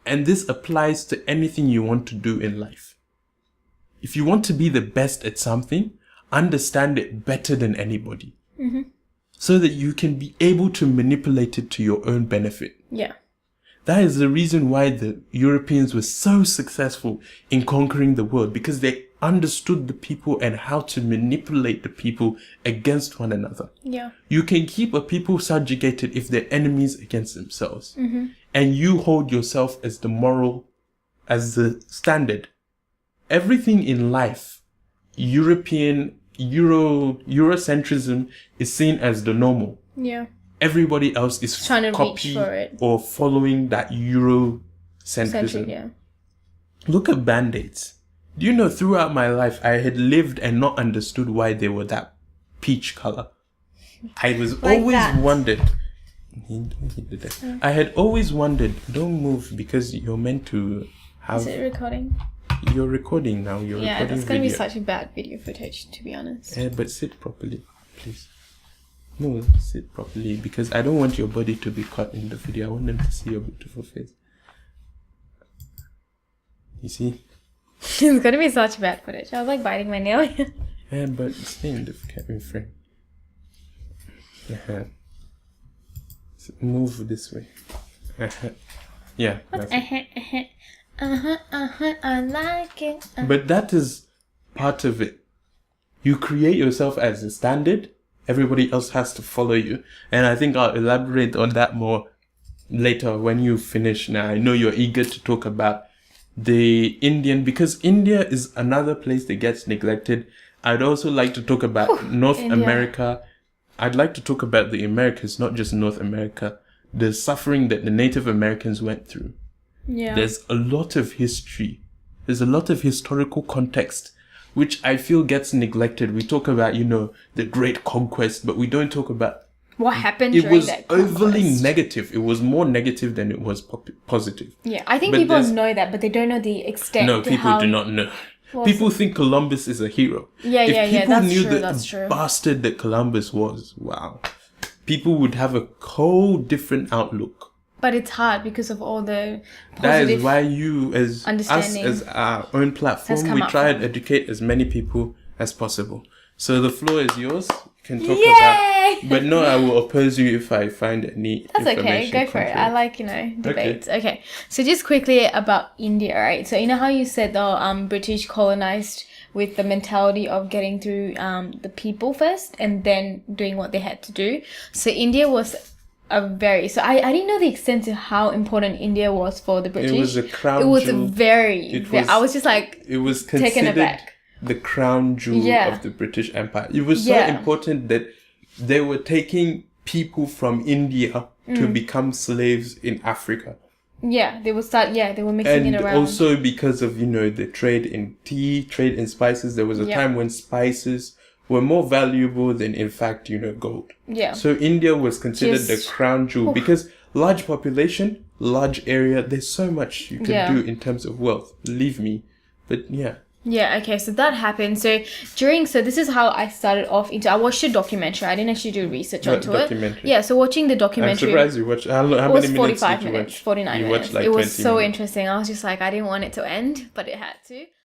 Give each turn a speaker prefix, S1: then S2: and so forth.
S1: And this applies to anything you want to do in life. If you want to be the best at something, understand it better than anybody.
S2: Mm-hmm.
S1: So that you can be able to manipulate it to your own benefit.
S2: Yeah.
S1: That is the reason why the Europeans were so successful in conquering the world, because they understood the people and how to manipulate the people against one another.
S2: Yeah.
S1: You can keep a people subjugated if they're enemies against themselves.
S2: Mm-hmm.
S1: And you hold yourself as as the standard. Everything in life, Eurocentrism is seen as the normal.
S2: Yeah.
S1: Everybody else is
S2: trying to
S1: copy
S2: reach for it
S1: or following that Eurocentrism.
S2: Yeah.
S1: Look at Band-Aids. Do you know, throughout my life, I had lived and not understood why they were that peach color. I was
S2: like
S1: always
S2: that.
S1: wondered. I had always wondered, don't move because you're meant to have...
S2: Is it recording?
S1: You're recording now. You're
S2: yeah,
S1: recording
S2: that's going to be
S1: video.
S2: such a bad video footage, to be honest.
S1: But sit properly, please. No, sit properly, because I don't want your body to be caught in the video. I want them to see your beautiful face. You see?
S2: It's going to be such bad footage. I was like biting my nail.
S1: Yeah, but stay in the camera frame. So move this way. Yeah. That's it.
S2: I like it.
S1: But that is part of it. You create yourself as a standard. Everybody else has to follow you. And I think I'll elaborate on that more later when you finish. Now, I know you're eager to talk about the Indian, because India is another place that gets neglected. I'd also like to talk about North
S2: India.
S1: America. I'd like to talk about the Americas, not just North America. The suffering that the Native Americans went through.
S2: Yeah.
S1: There's a lot of history. There's a lot of historical context, which I feel gets neglected. We talk about, the Great Conquest, but we don't talk about...
S2: What happened
S1: It
S2: during
S1: was
S2: that
S1: overly
S2: conquest.
S1: negative. It was more negative than it was positive.
S2: Yeah, I think
S1: But
S2: people
S1: there's-
S2: know that, but they don't know the extent.
S1: No,
S2: to
S1: people
S2: how...
S1: do not know.
S2: Well,
S1: People think Columbus is a hero.
S2: Yeah,
S1: if
S2: yeah, yeah,
S1: people
S2: that's
S1: knew
S2: true,
S1: the
S2: that's true.
S1: bastard that Columbus was, wow. People would have a whole different outlook.
S2: But it's hard because of all the positive...
S1: That is why you, as us,
S2: understanding
S1: as our own
S2: has
S1: platform,
S2: come
S1: we
S2: up
S1: try
S2: from.
S1: and educate as many people as possible. So the floor is yours. You can talk
S2: Yay!
S1: about... But no, I will oppose you if I find any
S2: That's okay,
S1: information
S2: go for it.
S1: contrary.
S2: I like, debates. Okay. So just quickly about India, right? So you know how you said the British colonized with the mentality of getting through the people first and then doing what they had to do. So India was I didn't know the extent to how important India was for the British.
S1: It was a crown
S2: It was
S1: jewel.
S2: I was just like
S1: It was
S2: taken
S1: considered
S2: aback.
S1: the crown jewel
S2: Yeah.
S1: of the British Empire. It was so
S2: Yeah.
S1: important that they were taking people from India to become slaves in Africa.
S2: Yeah, they were mixing
S1: And
S2: it around.
S1: also because of, the trade in tea, trade in spices, there was a
S2: Yeah.
S1: time when spices were more valuable than, in fact, gold.
S2: Yeah.
S1: So India was considered the
S2: Just-
S1: crown jewel because large population, large area, there's so much you can
S2: Yeah.
S1: do in terms of wealth. Believe me. But yeah.
S2: Yeah, okay, so that happened. So this is how I started off I watched a documentary. I didn't actually do research
S1: What
S2: onto it.
S1: documentary?
S2: Yeah, so watching the
S1: I'm
S2: documentary.
S1: surprised you watched. How
S2: It
S1: many
S2: was
S1: minutes
S2: 45
S1: did you
S2: minutes,
S1: watch?
S2: 49
S1: you
S2: minutes.
S1: Watched like
S2: It was
S1: 20
S2: so
S1: minutes.
S2: interesting. I was just like, I didn't want it to end, but it had to.